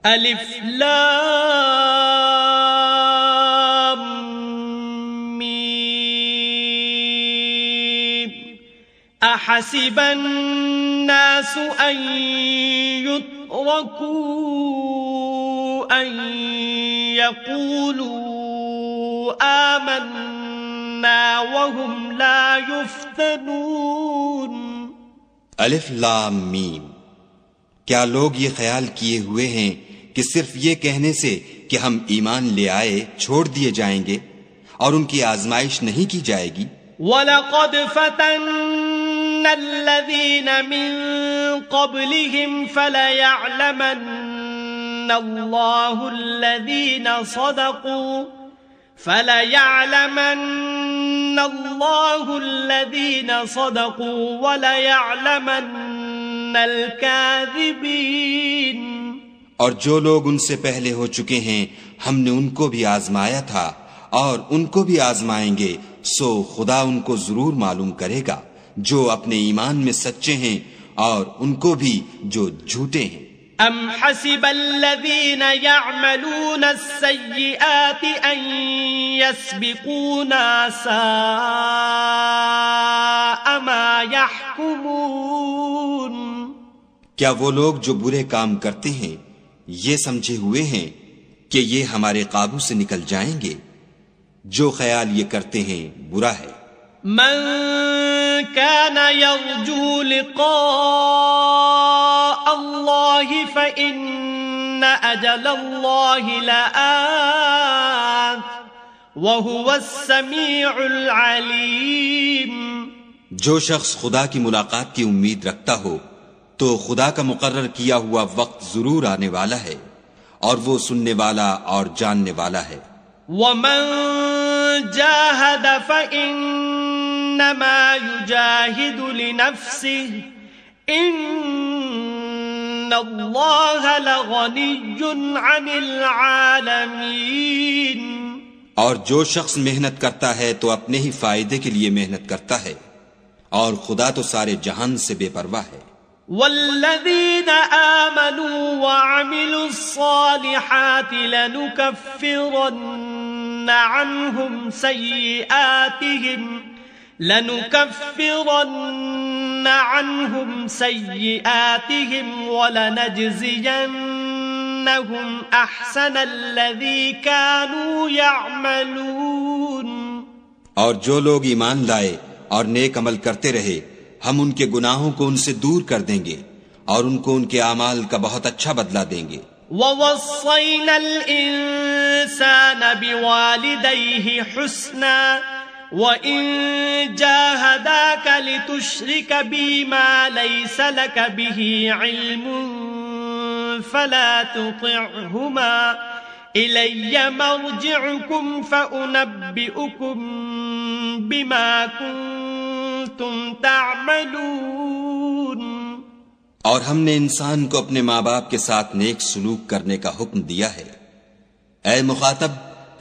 الف لام میم احسب الناس ان يتركوا ان يقولوا آمنا وهم لا يفتنون. الف لام میم. کیا لوگ یہ خیال کیے ہوئے ہیں کہ صرف یہ کہنے سے کہ ہم ایمان لے آئے چھوڑ دیے جائیں گے اور ان کی آزمائش نہیں کی جائے گی؟ وَلَقَدْ فَتَنَّ الَّذِينَ مِن قَبْلِهِمْ فَلَيَعْلَمَنَّ اللَّهُ الَّذِينَ صَدَقُوا وَلَيَعْلَمَنَّ الْكَاذِبِينَ. اور جو لوگ ان سے پہلے ہو چکے ہیں ہم نے ان کو بھی آزمایا تھا اور ان کو بھی آزمائیں گے، سو خدا ان کو ضرور معلوم کرے گا جو اپنے ایمان میں سچے ہیں اور ان کو بھی جو جھوٹے ہیں. ام حسب الذین یعملون السیئات ان یسبقونا ساء ما یحکمون. کیا وہ لوگ جو برے کام کرتے ہیں یہ سمجھے ہوئے ہیں کہ یہ ہمارے قابو سے نکل جائیں گے؟ جو خیال یہ کرتے ہیں برا ہے. من كان يرجو لقاء الله فإن أجل الله لآت وهو السميع العليم. جو شخص خدا کی ملاقات کی امید رکھتا ہو تو خدا کا مقرر کیا ہوا وقت ضرور آنے والا ہے اور وہ سننے والا اور جاننے والا ہے. ومن جاهد فإنما يجاهد لنفسه إن الله لغني عن العالمين. اور جو شخص محنت کرتا ہے تو اپنے ہی فائدے کے لیے محنت کرتا ہے اور خدا تو سارے جہان سے بے پرواہ ہے. والذین آمنوا وعملوا الصالحات لنكفرن عنهم سیئاتهم ولنجزینهم احسن الذی كانوا يعملون. اور جو لوگ ایمان لائے اور نیک عمل کرتے رہے ہم ان کے گناہوں کو ان سے دور کر دیں گے اور ان کو ان کے اعمال کا بہت اچھا بدلہ دیں گے. وَوَصَّيْنَا الْإِنسَانَ بِوَالِدَيْهِ حُسْنًا وَإِن جَاهَدَاكَ لِتُشْرِكَ بِي مَا لَيْسَ لَكَ بِهِ عِلْمٌ فَلَا تُطِعْهُمَا إِلَيَّ مَرْجِعُكُمْ فَأُنَبِّئُكُمْ بِمَا كُنتُمْ تعملون. اور ہم نے انسان کو اپنے ماں باپ کے ساتھ نیک سلوک کرنے کا حکم دیا ہے. اے مخاطب،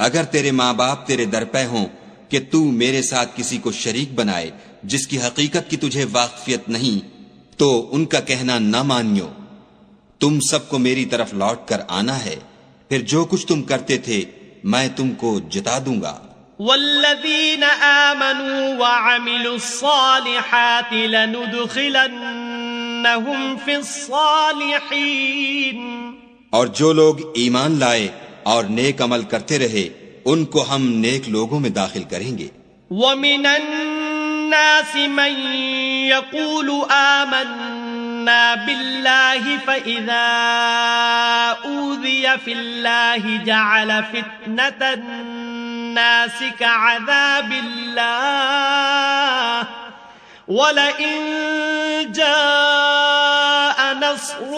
اگر تیرے ماں باپ تیرے درپے ہوں کہ تو میرے ساتھ کسی کو شریک بنائے جس کی حقیقت کی تجھے واقفیت نہیں تو ان کا کہنا نہ مانیو. تم سب کو میری طرف لوٹ کر آنا ہے، پھر جو کچھ تم کرتے تھے میں تم کو جتا دوں گا. والذین آمنوا وعملوا الصالحات لندخلنهم فی الصالحین. اور جو لوگ ایمان لائے اور نیک عمل کرتے رہے ان کو ہم نیک لوگوں میں داخل کریں گے. ومن الناس من يقول آمنا بالله فإذا أوذي في الله جعل فتنة الناس كعذاب الله ولئن جاء نصر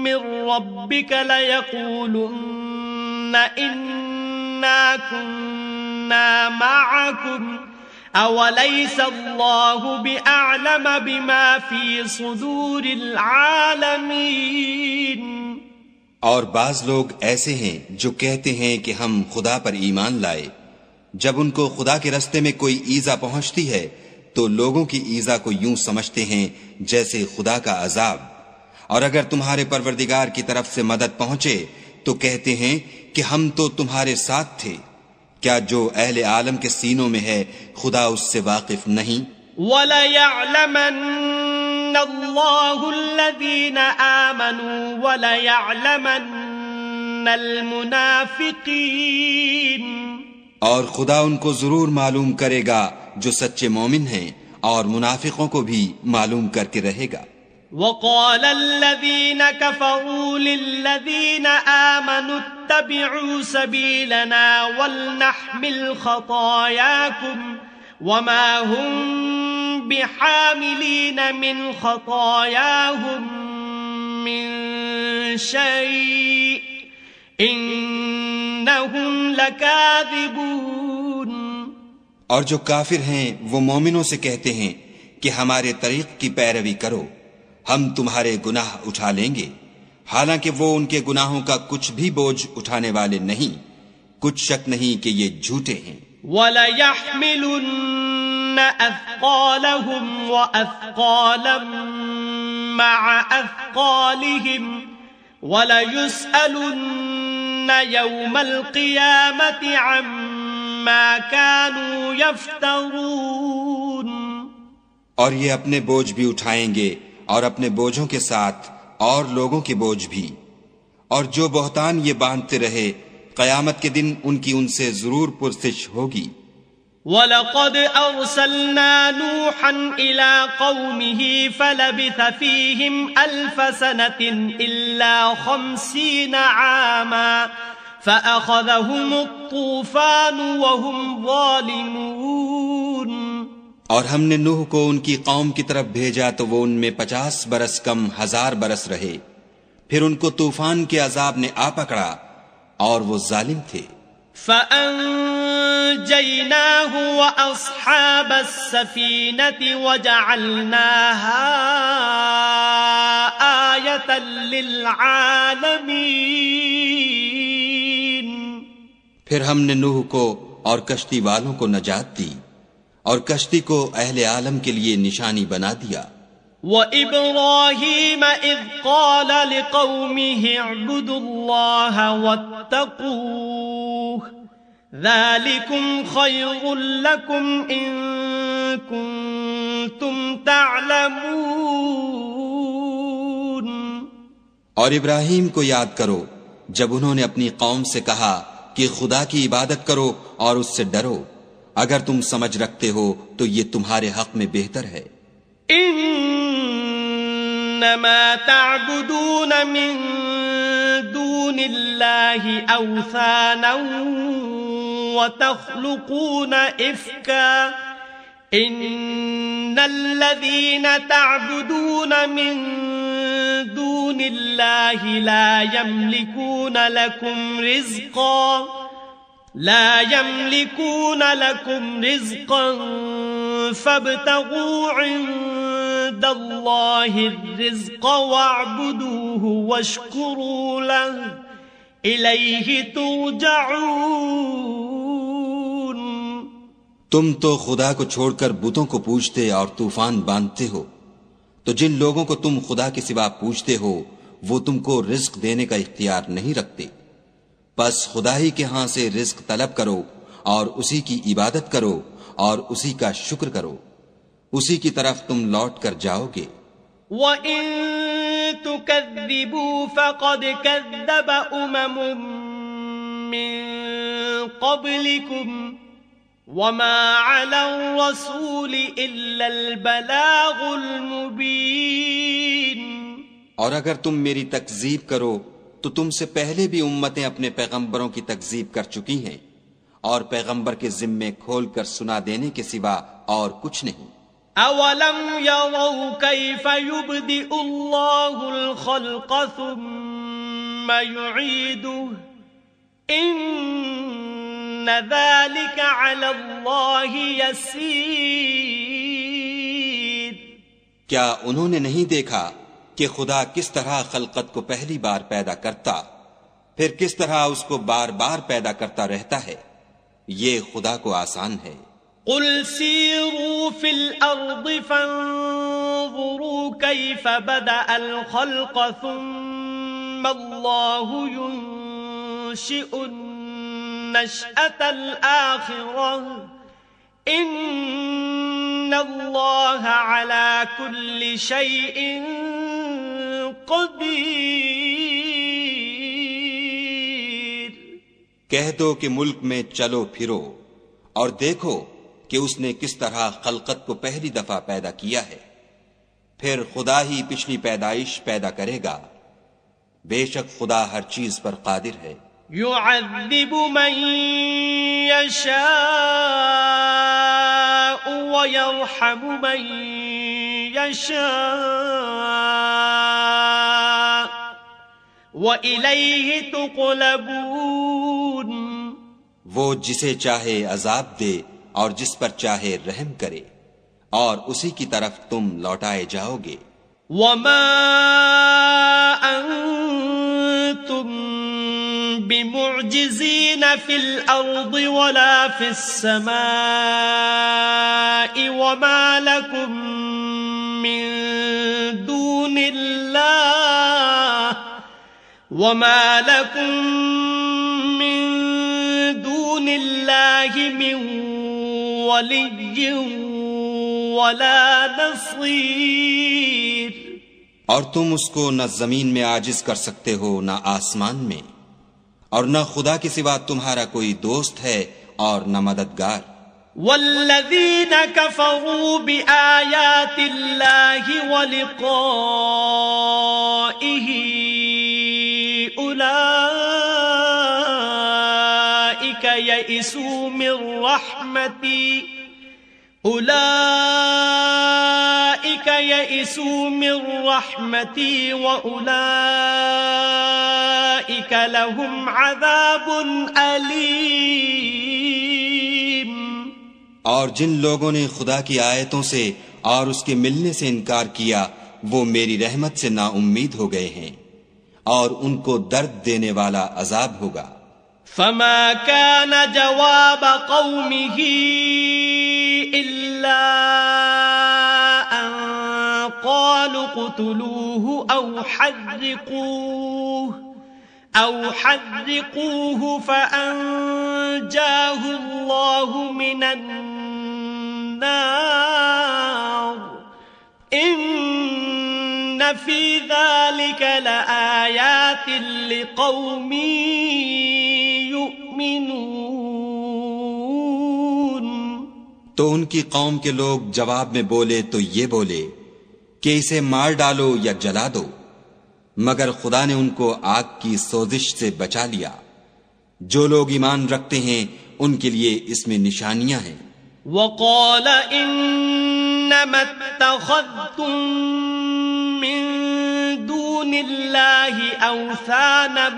من ربك ليقولن إنا كنا معكم أوليس الله بأعلم بما في صدور العالمين. اور بعض لوگ ایسے ہیں جو کہتے ہیں کہ ہم خدا پر ایمان لائے، جب ان کو خدا کے رستے میں کوئی ایذا پہنچتی ہے تو لوگوں کی ایذا کو یوں سمجھتے ہیں جیسے خدا کا عذاب. اور اگر تمہارے پروردگار کی طرف سے مدد پہنچے تو کہتے ہیں کہ ہم تو تمہارے ساتھ تھے. کیا جو اہل عالم کے سینوں میں ہے خدا اس سے واقف نہیں؟ وَلَيَعْلَمَنَّ اللَّهُ الَّذِينَ آمَنُوا وَلَيَعْلَمَنَّ الْمُنَافِقِينَ. اور خدا ان کو ضرور معلوم کرے گا جو سچے مومن ہیں، اور منافقوں کو بھی معلوم کر کے رہے گا. وقال الذين كفروا للذين آمنوا اتبعوا سبيلنا ولنحمل خطاياكم وما هم بحاملين من خطاياهم من شيء إنهم لكاذبون. اور جو کافر ہیں وہ مومنوں سے کہتے ہیں کہ ہمارے طریق کی پیروی کرو، ہم تمہارے گناہ اٹھا لیں گے، حالانکہ وہ ان کے گناہوں کا کچھ بھی بوجھ اٹھانے والے نہیں. کچھ شک نہیں کہ یہ جھوٹے ہیں. وَلَيَحْمِلُنَّ أَثْقَالَهُمْ وَأَثْقَالًا مَعَ أَثْقَالِهِمْ وَلَيُسْأَلُنَّ يَوْمَ الْقِيَامَةِ عَمَّا كَانُوا يَفْتَرُونَ. اور یہ اپنے بوجھ بھی اٹھائیں گے اور اپنے بوجھوں کے ساتھ اور لوگوں کے بوجھ بھی، اور جو بہتان یہ باندھتے رہے قیامت کے دن ان کی ان سے ضرور پرسش ہوگی. وَلَقَدْ أَرْسَلْنَا نُوحًا إِلَىٰ قَوْمِهِ فَلَبِثَ فِيهِمْ أَلْفَ سَنَةٍ إِلَّا 50 عَامًا فَأَخَذَهُمُ الطُّوفَانُ وَهُمْ ظَالِمُونَ. اور ہم نے نوح کو ان کی قوم کی طرف بھیجا تو وہ ان میں 50 برس کم 1000 برس رہے، پھر ان کو طوفان کے عذاب نے آ پکڑا اور وہ ظالم تھے. فَأَنجَيْنَاهُ وَأَصْحَابَ السَّفِينَةِ وَجَعَلْنَاهَا آيَةً لِّلْعَالَمِينَ. پھر ہم نے نوح کو اور کشتی والوں کو نجات دی اور کشتی کو اہل عالم کے لیے نشانی بنا دیا. وَإِبْرَاهِيمَ إِذْ قَالَ لِقَوْمِهِ اعْبُدُوا اللَّهَ وَاتَّقُوهُ ذَلِكُمْ خَيْرٌ لَكُمْ إِن كُنتُمْ تَعْلَمُونَ. اور ابراہیم کو یاد کرو جب انہوں نے اپنی قوم سے کہا کہ خدا کی عبادت کرو اور اس سے ڈرو، اگر تم سمجھ رکھتے ہو تو یہ تمہارے حق میں بہتر ہے. انما تعبدون من دون الله اوثانا وتخلقون افكا ان الذين تعبدون من دون الله لا يملكون لكم رزقا فابتغوا عند الله الرزق واعبدوه واشكروا له إليه ترجعون. تم تو خدا کو چھوڑ کر بتوں کو پوجتے اور طوفان باندھتے ہو، تو جن لوگوں کو تم خدا کے سوا پوجتے ہو وہ تم کو رزق دینے کا اختیار نہیں رکھتے. بس خدا ہی کے ہاں سے رزق طلب کرو اور اسی کی عبادت کرو اور اسی کا شکر کرو، اسی کی طرف تم لوٹ کر جاؤ گے. وَإِن تُكَذِّبُوا فَقَدْ كَذَّبَ أُمَمٌ مِّن قَبْلِكُمْ وَمَا عَلَى الرَّسُولِ إِلَّا الْبَلَاغُ الْمُبِينُ. اور اگر تم میری تکذیب کرو تو تم سے پہلے بھی امتیں اپنے پیغمبروں کی تکذیب کر چکی ہیں، اور پیغمبر کے ذمے کھول کر سنا دینے کے سوا اور کچھ نہیں. اولم يروا كيف يبدئ الله الخلق ثم يعيده ان ذلك على الله يسير. کیا انہوں نے نہیں دیکھا کہ خدا کس طرح خلقت کو پہلی بار پیدا کرتا پھر کس طرح اس کو بار بار پیدا کرتا رہتا ہے؟ یہ خدا کو آسان ہے. قل سيروا في الأرض فانظروا كيف بدأ الخلق ثم الله ينشئ النشأة الآخرة إن الله على كل شيء قدیر. کہہ دو کہ ملک میں چلو پھرو اور دیکھو کہ اس نے کس طرح خلقت کو پہلی دفعہ پیدا کیا ہے، پھر خدا ہی پچھلی پیدائش پیدا کرے گا، بے شک خدا ہر چیز پر قادر ہے. يعذب من يشاء ويرحم من يشاء وإليه تقلبون. وہ جسے چاہے عذاب دے اور جس پر چاہے رحم کرے، اور اسی کی طرف تم لوٹائے جاؤ گے. وما أنتم بمعجزين في الأرض ولا في السماء وما لكم من دون الله من ولي ولا نصير. اور تم اس کو نہ زمین میں عاجز کر سکتے ہو نہ آسمان میں، اور نہ خدا کے سوا تمہارا کوئی دوست ہے اور نہ مددگار. والذین کفروا بآیات اللہ ولقائہ اولئک یئسوا من رحمتی وأولئك لهم عذاب أليم. اور جن لوگوں نے خدا کی آیتوں سے اور اس کے ملنے سے انکار کیا وہ میری رحمت سے نا امید ہو گئے ہیں، اور ان کو درد دینے والا عذاب ہوگا. فما كان جواب قومه إلا أن قالوا اقتلوه أو حرقوه فأنجاه الله من النار إن في ذلك لآيات لقوم يؤمنون. تو ان کی قوم کے لوگ جواب میں بولے تو یہ بولے کہ اسے مار ڈالو یا جلا دو، مگر خدا نے ان کو آگ کی سوزش سے بچا لیا. جو لوگ ایمان رکھتے ہیں ان کے لیے اس میں نشانیاں ہیں. وقال انما اتخذتم من دون الله اوثانا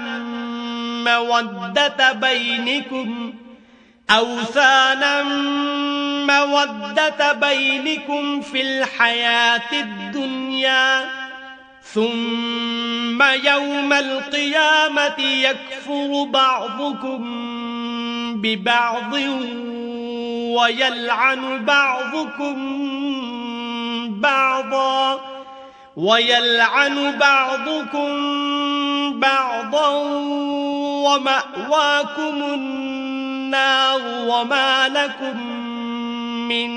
مودة بينكم في الحياة الدنيا ثم يوم القيامة يكفر بعضكم ببعض ويلعن بعضكم بعضا ومأواكم النار وما لكم من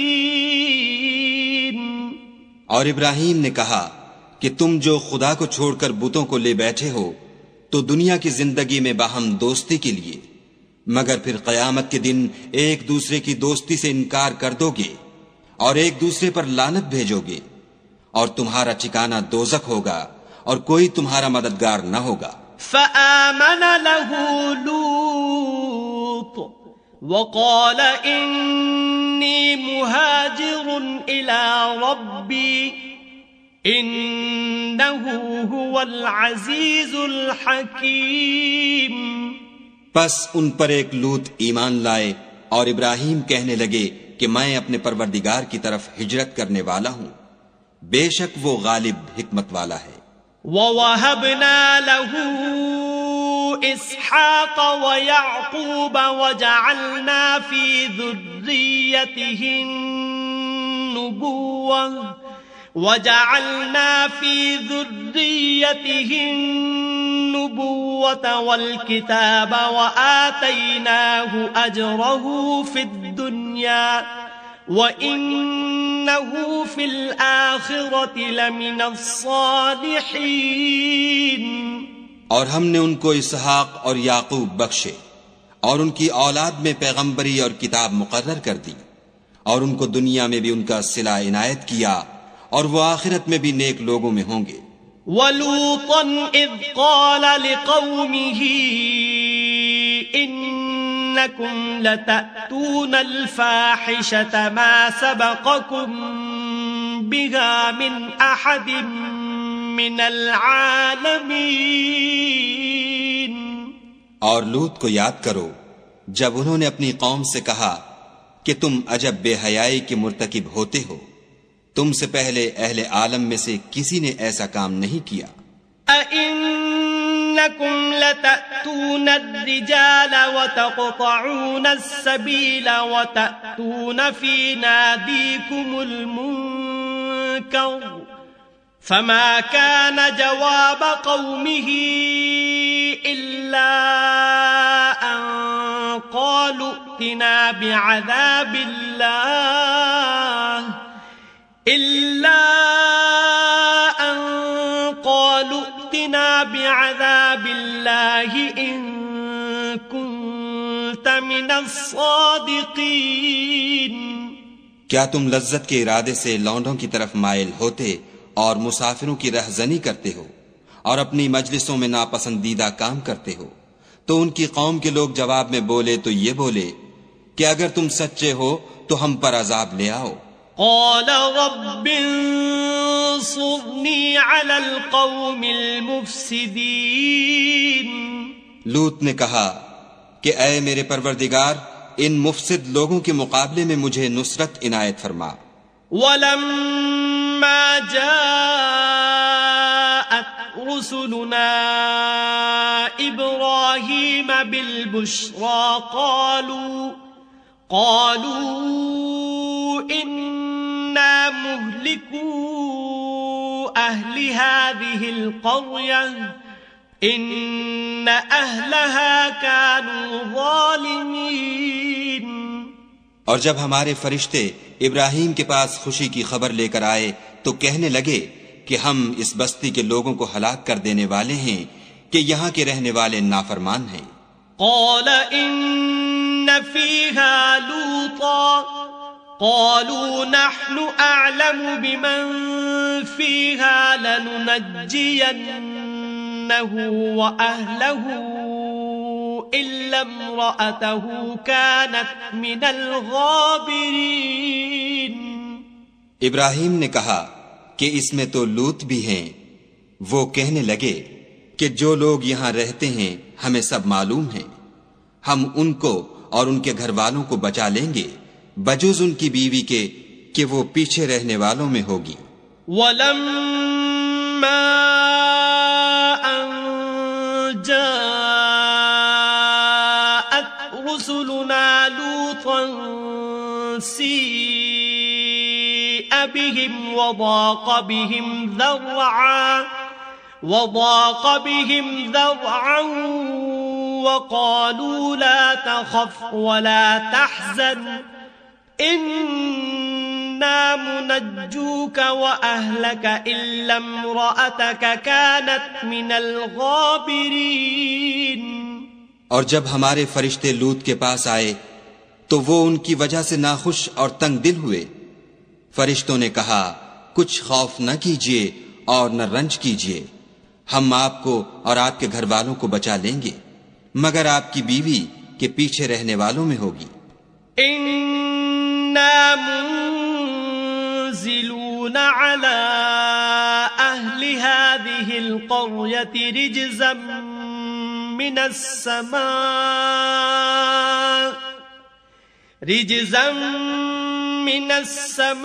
ناصرين. اور ابراہیم نے کہا کہ تم جو خدا کو چھوڑ کر بتوں کو لے بیٹھے ہو تو دنیا کی زندگی میں باہم دوستی کے لیے، مگر پھر قیامت کے دن ایک دوسرے کی دوستی سے انکار کر دو گے اور ایک دوسرے پر لعنت بھیجو گے، اور تمہارا ٹھکانہ دوزخ ہوگا اور کوئی تمہارا مددگار نہ ہوگا. فآمن له لوط وقال إني مهاجر إلى ربي إنه هو العزيز الحكيم. پس ان پر ایک لوط ایمان لائے اور ابراہیم کہنے لگے کہ میں اپنے پروردگار کی طرف ہجرت کرنے والا ہوں، بے شک وہ غالب حکمت والا ہے. وَوَهَبْنَا لَهُ إسحاق ويعقوب وجعلنا في ذريته النبوة والكتاب وآتيناه أجره في الدنيا وَإِنَّهُ فِي الْآخِرَةِ لَمِنَ الصَّالِحِينَ۔ اور ہم نے ان کو اسحاق اور یعقوب بخشے اور ان کی اولاد میں پیغمبری اور کتاب مقرر کر دی، اور ان کو دنیا میں بھی ان کا صلہ عنایت کیا، اور وہ آخرت میں بھی نیک لوگوں میں ہوں گے۔ وَلُوطًا إِذْ قَالَ لِقَوْمِهِ إِنَّكُمْ لَتَأْتُونَ الْفَاحِشَةَ مَا سَبَقَكُمْ بِهَا مِنْ أَحَدٍ مِنَ الْعَالَمِينَ۔ اور لوط کو یاد کرو جب انہوں نے اپنی قوم سے کہا کہ تم عجب بے حیائی کے مرتکب ہوتے ہو، تم سے پہلے اہل عالم میں سے کسی نے ایسا کام نہیں کیا۔ أَإِنَّكُمْ لَتَأْتُونَ الرِّجَالَ وَتَقْطَعُونَ السَّبِيلَ وَتَأْتُونَ فِي نَادِيكُمُ الْمُنكَرَ فَمَا كَانَ جَوَابَ قَوْمِهِ إِلَّا أَن قَالُوا ائْتِنَا بِعَذَابِ اللَّهِ إِن كُنتَ مِنَ الصَّادِقِينَ۔ کیا تم لذت کے ارادے سے لونڈوں کی طرف مائل ہوتے اور مسافروں کی رہزنی کرتے ہو اور اپنی مجلسوں میں ناپسندیدہ کام کرتے ہو؟ تو ان کی قوم کے لوگ جواب میں بولے تو یہ بولے کہ اگر تم سچے ہو تو ہم پر عذاب لے آؤ۔ قال رب انصرني على القوم المفسدين۔ لوط نے کہا کہ اے میرے پروردگار، ان مفسد لوگوں کے مقابلے میں مجھے نصرت عنایت فرما۔ ولما جاءت رسلنا إبراهيم بالبشرى قالوا إنا مهلكو أهل هذه القرية إن أهلها كانوا ظالمين۔ اور جب ہمارے فرشتے ابراہیم کے پاس خوشی کی خبر لے کر آئے تو کہنے لگے کہ ہم اس بستی کے لوگوں کو ہلاک کر دینے والے ہیں کہ یہاں کے رہنے والے نافرمان ہیں۔ قال إن فيها لوطا قالوا نحن أعلم بمن فيها لننجينه وأهله إلا امرأته كانت من الغابرين۔ ابراہیم نے کہا کہ اس میں تو لوط بھی ہیں۔ وہ کہنے لگے کہ جو لوگ یہاں رہتے ہیں ہمیں سب معلوم ہیں، ہم ان کو اور ان کے گھر والوں کو بچا لیں گے بجز ان کی بیوی کے کہ وہ پیچھے رہنے والوں میں ہوگی۔ وَلَمَّا أَن جَاءَتْ رُسُلُنَا لُوطًا سِيءَ بِهِمْ وَضَاقَ بِهِمْ ذَرْعًا وَقَالُوا لَا تَخَفْ وَلَا تَحْزَنْ إِنَّا مُنَجُّوكَ وَأَهْلَكَ إِلَّا امْرَأَتَكَ كَانَتْ مِنَ الْغَابِرِينَ۔ اور جب ہمارے فرشتے لوط کے پاس آئے تو وہ ان کی وجہ سے ناخوش اور تنگ دل ہوئے۔ فرشتوں نے کہا کچھ خوف نہ کیجیے اور نہ رنج کیجیے، ہم آپ کو اور آپ کے گھر والوں کو بچا لیں گے مگر آپ کی بیوی کے پیچھے رہنے والوں میں ہوگی۔ اِنَّا مُنزِلُونَ عَلَىٰ أَهْلِ هَذِهِ الْقَرْيَةِ رِجْزًا مِّنَ السَّمَاءِ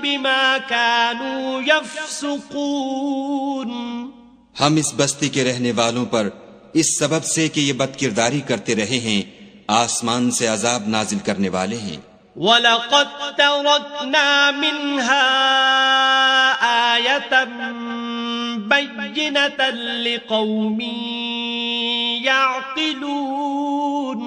بِمَا كَانُوا يَفْسُقُونَ۔ ہم اس بستی کے رہنے والوں پر اس سبب سے کہ یہ بد کرداری کرتے رہے ہیں آسمان سے عذاب نازل کرنے والے ہیں. وَلَقَدْ تَرَكْنَا مِنْهَا آيَةً بَيِّنَةً لِقَوْمٍ يَعْقِلُونَ.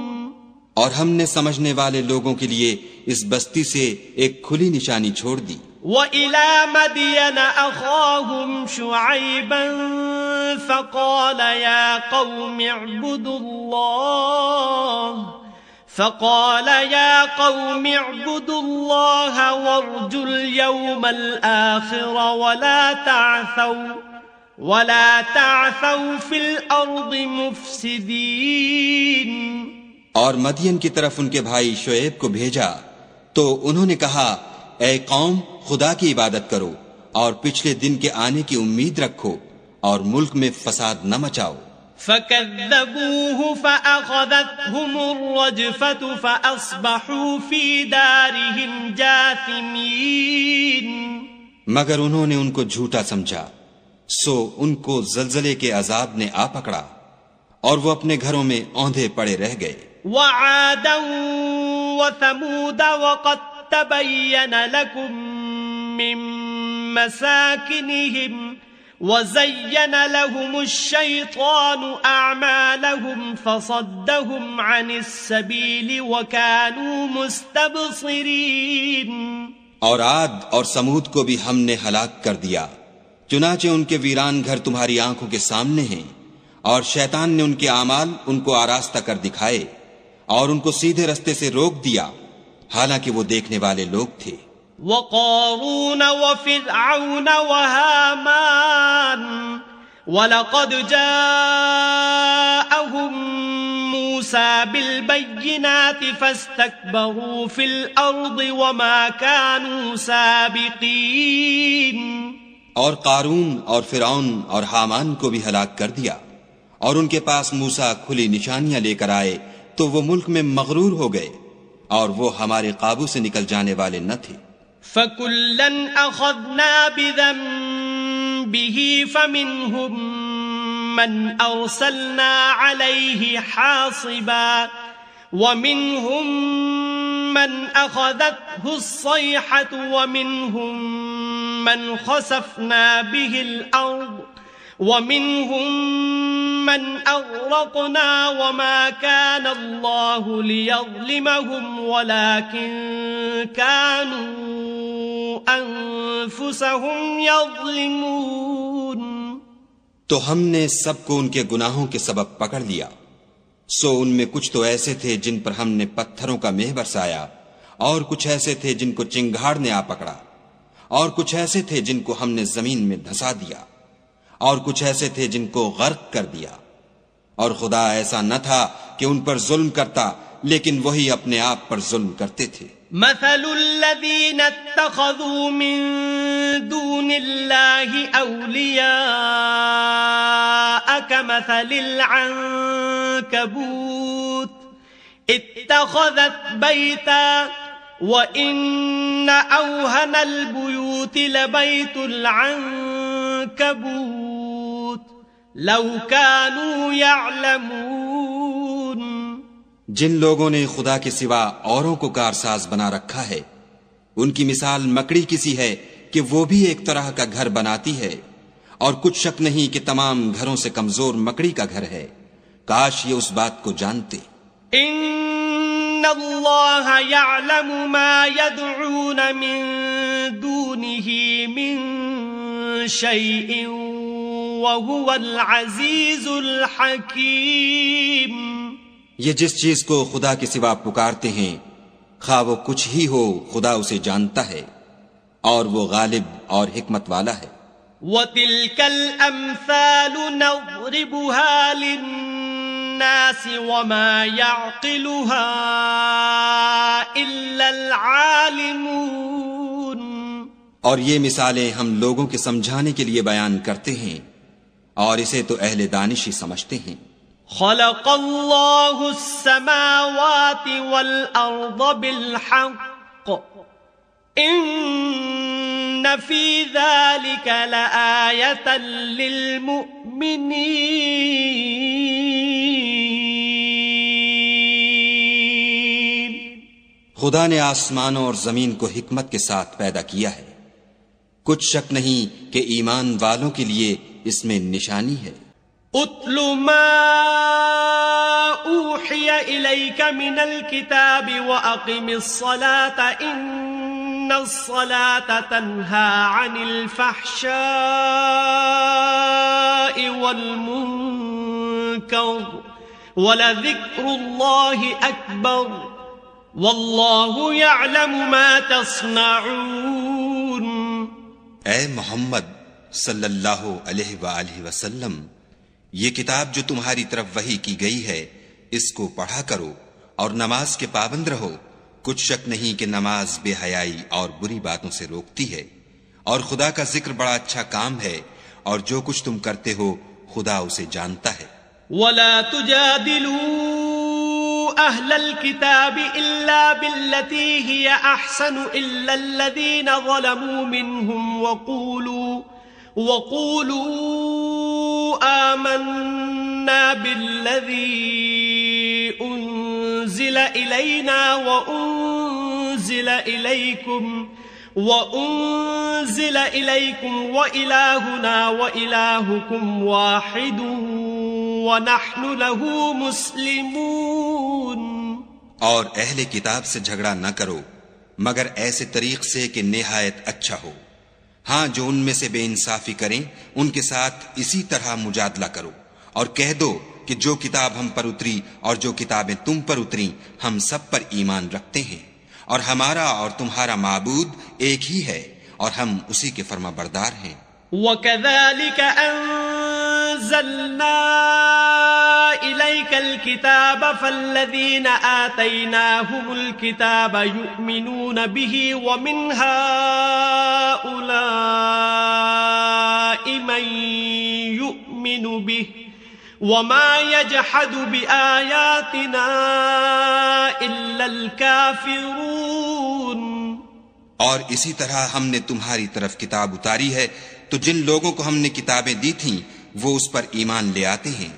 اور ہم نے سمجھنے والے لوگوں کے لیے اس بستی سے ایک کھلی نشانی چھوڑ دی. وَإِلَى مَدْيَنَ أَخَاهُمْ شُعَيْبًا فَقَالَ يَا قَوْمِ اعْبُدُوا اللَّهَ وَارْجُوا الْيَوْمَ الْآخِرَ وَلَا تَعْثَوْا فِي الْأَرْضِ مُفْسِدِينَ. اور مدین کی طرف ان کے بھائی شعیب کو بھیجا تو انہوں نے کہا اے قوم خدا کی عبادت کرو اور پچھلے دن کے آنے کی امید رکھو اور ملک میں فساد نہ مچاؤ. فَكَذَّبُوهُ فَأَخَذَتْهُمُ الرَّجْفَةُ فَأَصْبَحُوا فِي دَارِهِمْ جَاثِمِينَ. مگر انہوں نے ان کو جھوٹا سمجھا سو ان کو زلزلے کے عذاب نے آ پکڑا اور وہ اپنے گھروں میں اوندھے پڑے رہ گئے. وَعَادًا وَثَمُودَ وَقَدْ تَبَيَّنَ لَكُم مِّن مَّسَاكِنِهِمْ وَزَيَّنَ لَهُمُ الشَّيْطَانُ أَعْمَالَهُمْ فَصَدَّهُمْ عَنِ السَّبِيلِ وَكَانُوا مُسْتَبْصِرِينَ. اور عاد اور سمود کو بھی ہم نے ہلاک کر دیا چنانچہ ان کے ویران گھر تمہاری آنکھوں کے سامنے ہیں اور شیطان نے ان کے اعمال ان کو آراستہ کر دکھائے اور ان کو سیدھے رستے سے روک دیا حالانکہ وہ دیکھنے والے لوگ تھے. وَقَارُونَ وَفِرْعَوْنَ وَهَامَانَ وَلَقَدْ جَاءَهُم مُوسَى بِالْبَيِّنَاتِ فَاسْتَكْبَرُوا فِي الْأَرْضِ وَمَا كَانُوا سَابِقِينَ. اور قارون اور فرعون اور حامان کو بھی ہلاک کر دیا اور ان کے پاس موسیٰ کھلی نشانیاں لے کر آئے تو وہ ملک میں مغرور ہو گئے اور وہ ہمارے قابو سے نکل جانے والے نہ تھے. فَكُلًّا أَخَذْنَا بِذَنبِهِ فَمِنْهُمْ مَنْ أَرْسَلْنَا عَلَيْهِ حَاصِبًا وَمِنْهُمْ مَنْ أَخَذَتْهُ الصَّيْحَةُ وَمِنْهُمْ مَنْ خَسَفْنَا بِهِ الْأَرْضَ وَمِنْهُمْ مَنْ أَغْرَقْنَا وَمَا كَانَ اللَّهُ لِيَظْلِمَهُمْ وَلَكِنْ كَانُوا أَنفُسَهُمْ يَظْلِمُونَ. تو ہم نے سب کو ان کے گناہوں کے سبب پکڑ لیا سو ان میں کچھ تو ایسے تھے جن پر ہم نے پتھروں کا مہ برسایا اور کچھ ایسے تھے جن کو چنگھاڑ نے آ پکڑا اور کچھ ایسے تھے جن کو ہم نے زمین میں دھسا دیا اور کچھ ایسے تھے جن کو غرق کر دیا اور خدا ایسا نہ تھا کہ ان پر ظلم کرتا لیکن وہی اپنے آپ پر ظلم کرتے تھے. مثل الذين اتخذوا من دون الله أولياء كمثل العنكبوت اتخذت بيتا وإن أوهن البيوت لبيت العنكبوت لو كانوا يعلمون. جن لوگوں نے خدا کے سوا اوروں کو کارساز بنا رکھا ہے ان کی مثال مکڑی کسی ہے کہ وہ بھی ایک طرح کا گھر بناتی ہے اور کچھ شک نہیں کہ تمام گھروں سے کمزور مکڑی کا گھر ہے. کاش یہ اس بات کو جانتے. ان اللہ یعلم ما يدعون من دونه من شیء وهو العزیز الحکیم. یہ جس چیز کو خدا کے سوا پکارتے ہیں خواہ وہ کچھ ہی ہو خدا اسے جانتا ہے اور وہ غالب اور حکمت والا ہے. وَتِلْكَ الْأَمْثَالُ نَضْرِبُهَا لِلنَّاسِ وَمَا يَعْقِلُهَا إِلَّا الْعَالِمُونَ. اور یہ مثالیں ہم لوگوں کے سمجھانے کے لیے بیان کرتے ہیں اور اسے تو اہل دانش ہی سمجھتے ہیں. خلق اللہ السماوات والارض بالحق ان في ذلك لآية للمؤمنين. خدا نے آسمانوں اور زمین کو حکمت کے ساتھ پیدا کیا ہے، کچھ شک نہیں کہ ایمان والوں کے لیے اس میں نشانی ہے. اتل ما اوحی الیک من الکتاب واقم الصلاة ان الصلاة تنہی عن الفحشاء والمنکر ولذکر اللہ اکبر واللہ یعلم ما تصنعون. اے محمد صلی اللہ علیہ وآلہ وسلم، یہ کتاب جو تمہاری طرف وحی کی گئی ہے اس کو پڑھا کرو اور نماز کے پابند رہو. کچھ شک نہیں کہ نماز بے حیائی اور بری باتوں سے روکتی ہے، اور خدا کا ذکر بڑا اچھا کام ہے، اور جو کچھ تم کرتے ہو خدا اسے جانتا ہے. ولا تجادلوا أهل الكتاب إلا بالتي هي أحسن إلا الذين ظلموا منهم وقولوا آمنا بالذي أنزل إلينا وأنزل إليكم وإلهنا وإلهكم واحد وَنَحْنُ لَهُ مُسْلِمُونَ. اور اہل کتاب سے جھگڑا نہ کرو مگر ایسے طریق سے کہ نہایت اچھا ہو. ہاں جو ان میں سے بے انصافی کریں ان کے ساتھ اسی طرح مجادلہ کرو، اور کہہ دو کہ جو کتاب ہم پر اتری اور جو کتابیں تم پر اتری ہم سب پر ایمان رکھتے ہیں، اور ہمارا اور تمہارا معبود ایک ہی ہے اور ہم اسی کے فرما بردار ہیں. وَكَذَلِكَ أَنزَلْنَا إِلَيْكَ الْكِتَابَ فَالَّذِينَ آتَيْنَاهُمُ الْكِتَابَ يُؤْمِنُونَ بِهِ وَمِنْ هَؤُلَاءِ مَن يُؤْمِنُ بِهِ وَمَا يَجْحَدُ بِآيَاتِنَا إِلَّا الْكَافِرُونَ. اور اسی طرح ہم نے تمہاری طرف کتاب اتاری ہے تو جن لوگوں کو ہم نے کتابیں دی تھیں وہ اس پر ایمان لے آتے ہیں،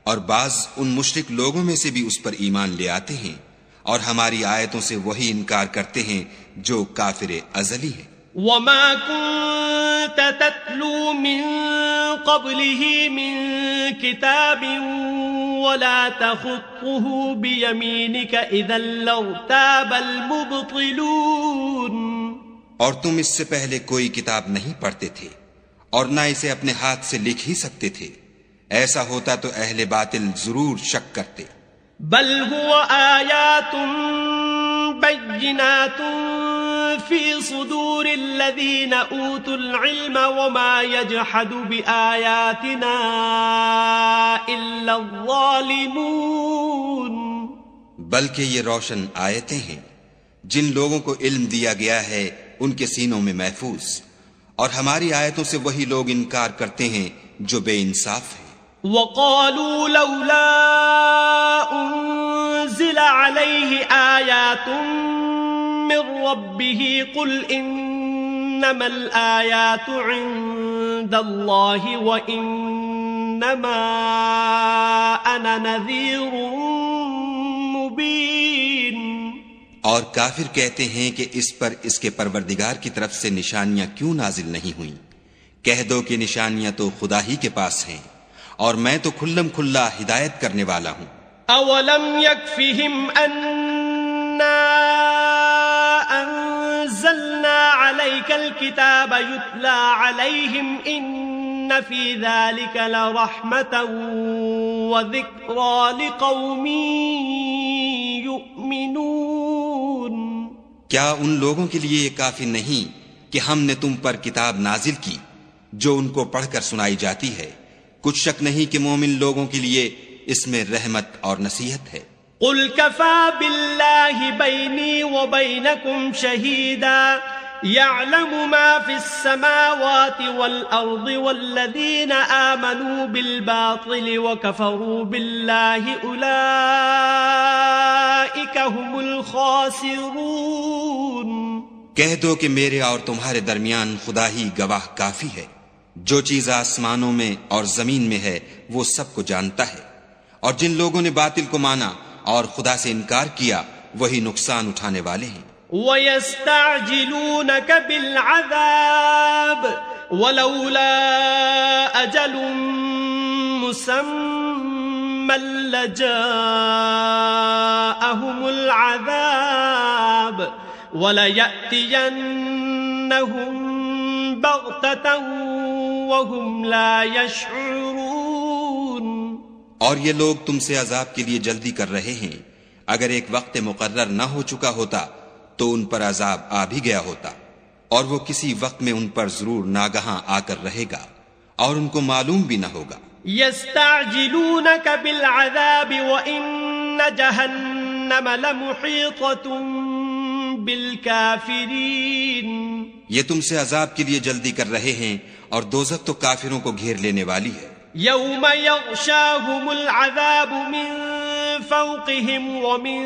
اور بعض ان مشرک لوگوں میں سے بھی اس پر ایمان لے آتے ہیں، اور ہماری آیتوں سے وہی انکار کرتے ہیں جو کافر ازلی ہیں. وَمَا كُنْتَ تَتْلُو مِن قَبْلِهِ مِن كِتَابٍ وَلَا تَخُطُّهُ بِيَمِينِكَ إِذًا لَّارْتَابَ الْمُبْطِلُونَ. اور تم اس سے پہلے کوئی کتاب نہیں پڑھتے تھے اور نہ اسے اپنے ہاتھ سے لکھ ہی سکتے تھے، ایسا ہوتا تو اہل باطل ضرور شک کرتے. بل هو آیات بینات فی صدور الذین اوتوا العلم وما یجحد بآیاتنا الا الظالمون. بلکہ یہ روشن آیتیں ہیں جن لوگوں کو علم دیا گیا ہے ان کے سینوں میں محفوظ، اور ہماری آیتوں سے وہی لوگ انکار کرتے ہیں جو بے انصاف ہیں. وَقَالُوا لَوْلَا أُنزِلَ عَلَيْهِ آيَاتٌ مِّن رَّبِّهِ قُلْ إِنَّمَا الْآيَاتُ عِندَ اللَّهِ وَإِنَّمَا أَنَا نَذِيرٌ مُّبِينٌ. اور کافر کہتے ہیں کہ اس پر اس کے پروردگار کی طرف سے نشانیاں کیوں نازل نہیں ہوئیں؟ کہہ دو کہ نشانیاں تو خدا ہی کے پاس ہیں، اور میں تو کھلم کھلا ہدایت کرنے والا ہوں. اولم یکفہم انا انزلنا علیک الکتاب یتلا علیہم ان فی ذلک لرحمتا وذکرا لقوم یؤمنون. کیا ان لوگوں کے لیے یہ کافی نہیں کہ ہم نے تم پر کتاب نازل کی جو ان کو پڑھ کر سنائی جاتی ہے؟ کچھ شک نہیں کہ مومن لوگوں کے لیے اس میں رحمت اور نصیحت ہے. قل کفا باللہ بینی وبینکم شہیدا یعلم ما فی السماوات والارض والذین آمنوا بالباطل وکفروا باللہ اولئک هم الخاسرون. کہہ دو کہ میرے اور تمہارے درمیان خدا ہی گواہ کافی ہے، جو چیز آسمانوں میں اور زمین میں ہے وہ سب کو جانتا ہے، اور جن لوگوں نے باطل کو مانا اور خدا سے انکار کیا وہی نقصان اٹھانے والے ہیں۔ وَيَسْتَعْجِلُونَكَ بِالْعَذَابِ وَلَوْلَا أَجَلٌ مُّسَمًّى لَّجَاءَهُمُ الْعَذَابُ وَلَيَأْتِيَنَّهُم بَغْتَةً وَهُمْ لَا يَشْعُرُونَ۔ اور یہ لوگ تم سے عذاب کے لیے جلدی کر رہے ہیں، اگر ایک وقت مقرر نہ ہو چکا ہوتا تو ان پر عذاب آ بھی گیا ہوتا، اور وہ کسی وقت میں ان پر ضرور ناگہاں آ کر رہے گا اور ان کو معلوم بھی نہ ہوگا۔ يَسْتَعْجِلُونَكَ بِالْعَذَابِ وَإِنَّ جَهَنَّمَ لَمُحِيطَةٌ بِالْكَافِرِينَ۔ یہ تم سے عذاب کے لیے جلدی کر رہے ہیں اور دوزخ تو کافروں کو گھیر لینے والی ہے۔ يَوْمَ يَغْشَاهُمُ الْعَذَابُ مِنْ فَوْقِهِمْ وَمِنْ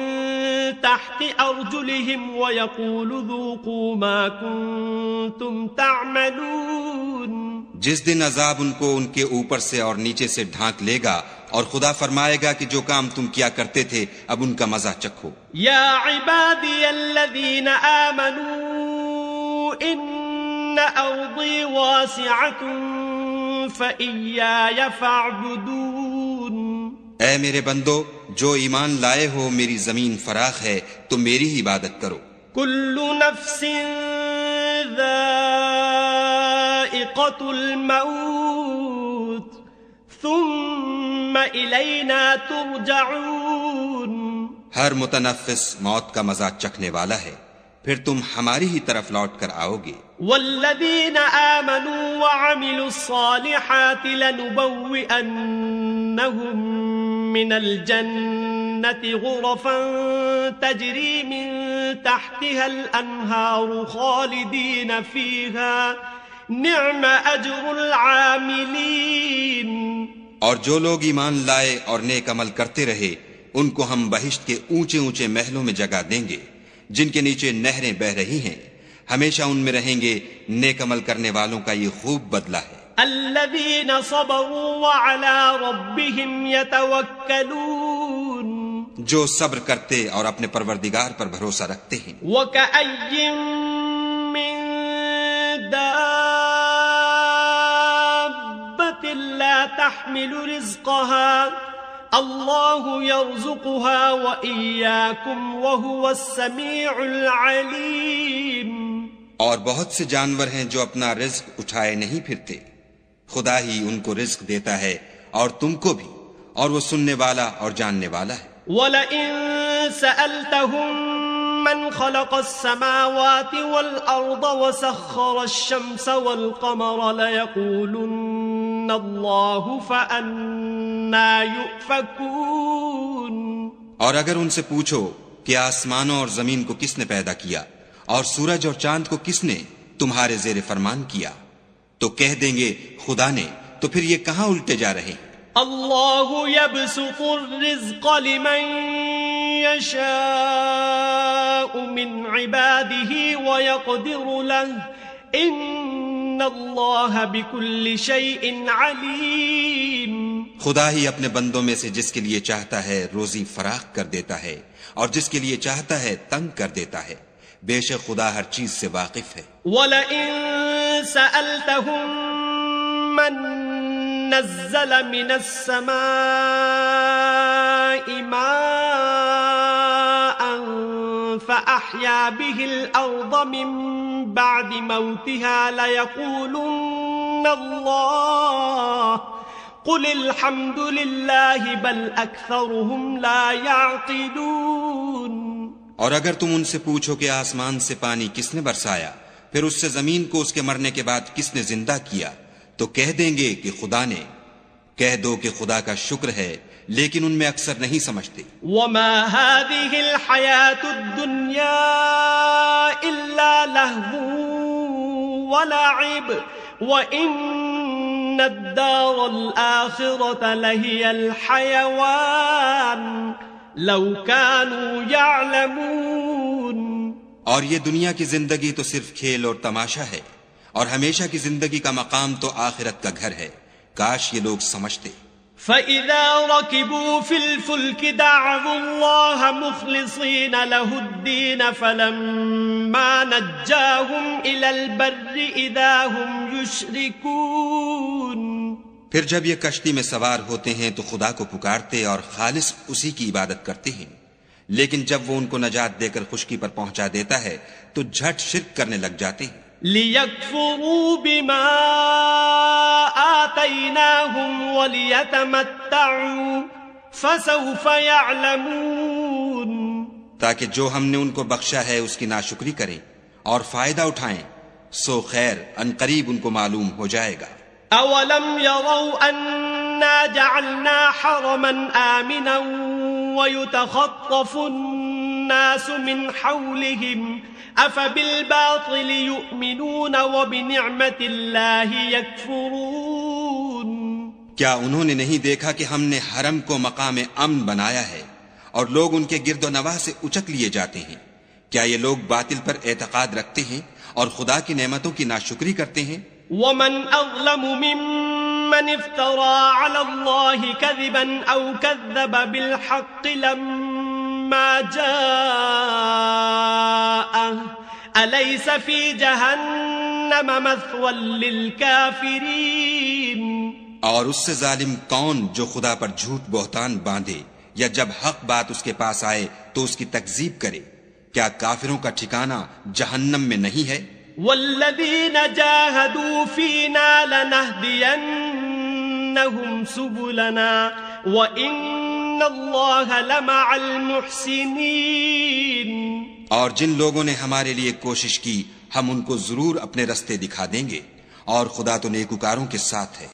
تَحْتِ أَرْجُلِهِمْ وَيَقُولُ ذُوقُوا مَا كُنْتُمْ تَعْمَلُونَ۔ جس دن عذاب ان کو ان کے اوپر سے اور نیچے سے ڈھانک لے گا اور خدا فرمائے گا کہ جو کام تم کیا کرتے تھے اب ان کا مزہ چکھو۔ يَا عِبَادِيَ الَّذِينَ آمَنُوا إِنَّ أَرْضِي وَاسِعَةٌ فَإِيَّايَ فَاعْبُدُونِ۔ اے میرے بندو، جو ایمان لائے ہو میری زمین فراخ ہے تو میری ہی عبادت کرو۔ كُلُّ نَفْسٍ ذَائِقَةُ الْمَوْتِ ثُمَّ إِلَيْنَا تُرْجَعُونَ۔ ہر متنفس موت کا مزہ چکھنے والا ہے، پھر تم ہماری ہی طرف لوٹ کر آؤ گے۔ وَالَّذِينَ آمَنُوا وَعَمِلُوا الصَّالِحَاتِ لَنُبَوِّئَنَّهُم مِّنَ الْجَنَّةِ غُرَفًا تَجْرِي مِن تَحْتِهَا الْأَنْهَارُ خَالِدِينَ فِيهَا نِعْمَ أَجْرُ الْعَامِلِينَ۔ اور جو لوگ ایمان لائے اور نیک عمل کرتے رہے ان کو ہم بہشت کے اونچے اونچے محلوں میں جگہ دیں گے جن کے نیچے نہریں بہہ رہی ہیں، ہمیشہ ان میں رہیں گے۔ نیک عمل کرنے والوں کا یہ خوب بدلہ ہے۔ الذين صبروا وعلى ربهم يتوكلون۔ جو صبر کرتے اور اپنے پروردگار پر بھروسہ رکھتے ہیں۔ وكأي من دابة لا تحمل رزقها الله يرزقها وإياكم وهو السميع العليم۔ اور بہت سے جانور ہیں جو اپنا رزق اٹھائے نہیں پھرتے، خدا ہی ان کو رزق دیتا ہے اور تم کو بھی، اور وہ سننے والا اور جاننے والا ہے۔ وَلَئِن سَأَلْتَهُم مَّنْ خَلَقَ السَّمَاوَاتِ وَالْأَرْضَ وَسَخَّرَ الشَّمْسَ وَالْقَمَرَ لَيَقُولُنَّ اللَّهُ فَأَنَّىٰ يُؤْفَكُونَ۔ اور اگر ان سے پوچھو کہ آسمانوں اور زمین کو کس نے پیدا کیا اور سورج اور چاند کو کس نے تمہارے زیر فرمان کیا، تو کہہ دیں گے خدا نے، تو پھر یہ کہاں الٹے جا رہے ہیں۔ اللہ یبسط الرزق لمن یشاء من عباده ویقدر له ان اللہ بكل شیء علیم۔ خدا ہی اپنے بندوں میں سے جس کے لیے چاہتا ہے روزی فراخ کر دیتا ہے اور جس کے لیے چاہتا ہے تنگ کر دیتا ہے، بے شک خدا ہر چیز سے واقف ہے۔ وَلَئِن سَأَلْتَهُم مَّن نَّزَّلَ مِنَ السَّمَاءِ مَاءً فَأَحْيَا بِهِ الْأَرْضَ مِن بَعْدِ مَوْتِهَا لَيَقُولُنَّ اللَّهُ قُلِ الْحَمْدُ لِلَّهِ بَلْ أَكْثَرُهُمْ لَا يَعْقِلُونَ۔ اور اگر تم ان سے پوچھو کہ آسمان سے پانی کس نے برسایا، پھر اس سے زمین کو اس کے مرنے کے بعد کس نے زندہ کیا، تو کہہ دیں گے کہ خدا نے۔ کہہ دو کہ خدا کا شکر ہے، لیکن ان میں اکثر نہیں سمجھتے۔ وما هذه الحياة الدنيا إلا لهو ولعب وإن الدار الآخرة لهي الحيوان لو كانوا يعلمون۔ اور یہ دنیا کی زندگی تو صرف کھیل اور تماشا ہے، اور ہمیشہ کی زندگی کا مقام تو آخرت کا گھر ہے۔ کاش یہ لوگ سمجھتے۔ فَإِذَا رَكِبُوا فِي الْفُلْكِ دَعَوُا اللَّهَ مُخْلِصِينَ لَهُ الدِّينَ فَلَمَّا نَجَّاهُمْ إِلَى الْبَرِّ إِذَا هُمْ يُشْرِكُونَ۔ پھر جب یہ کشتی میں سوار ہوتے ہیں تو خدا کو پکارتے اور خالص اسی کی عبادت کرتے ہیں، لیکن جب وہ ان کو نجات دے کر خشکی پر پہنچا دیتا ہے تو جھٹ شرک کرنے لگ جاتے ہیں۔ لِيَكْفُرُوا بِمَا آتَيْنَاهُمْ وَلِيَتَمَتَّعُوا فَسَوْفَ يَعْلَمُونَ، تاکہ جو ہم نے ان کو بخشا ہے اس کی ناشکری کریں اور فائدہ اٹھائیں، سو خیر عنقریب ان کو معلوم ہو جائے گا۔ أَوَلَمْ يَرَوْا أَنَّا جَعَلْنَا حَرَمًا آمِنًا وَيُتَخَطَّفُ النَّاسُ مِنْ حَوْلِهِمْ أَفَبِالْبَاطِلِ يُؤْمِنُونَ وَبِنِعْمَةِ اللَّهِ يَكْفُرُونَ۔ کیا انہوں نے نہیں دیکھا کہ ہم نے حرم کو مقام امن بنایا ہے اور لوگ ان کے گرد و نواح سے اچک لیے جاتے ہیں؟ کیا یہ لوگ باطل پر اعتقاد رکھتے ہیں اور خدا کی نعمتوں کی ناشکری کرتے ہیں؟ وَمَنْ أَظْلَمُ مِمَّنِ افْتَرَى عَلَى اللَّهِ كَذِبًا أَوْ كَذَّبَ بِالْحَقِّ لَمَّا جَاءَهُ أَلَيْسَ فِي جَهَنَّمَ مَثْوًى لِلْكَافِرِينَ۔ اور اس سے ظالم کون جو خدا پر جھوٹ بہتان باندھے یا جب حق بات اس کے پاس آئے تو اس کی تکذیب کرے؟ کیا کافروں کا ٹھکانہ جہنم میں نہیں ہے؟ وَالَّذِينَ جَاهَدُوا فِينَا لَنَهْدِيَنَّهُمْ سُبُلَنَا وَإِنَّ اللَّهَ لَمَعَ الْمُحْسِنِينَ۔ اور جن لوگوں نے ہمارے لیے کوشش کی ہم ان کو ضرور اپنے رستے دکھا دیں گے، اور خدا تو نیکوکاروں کے ساتھ ہے۔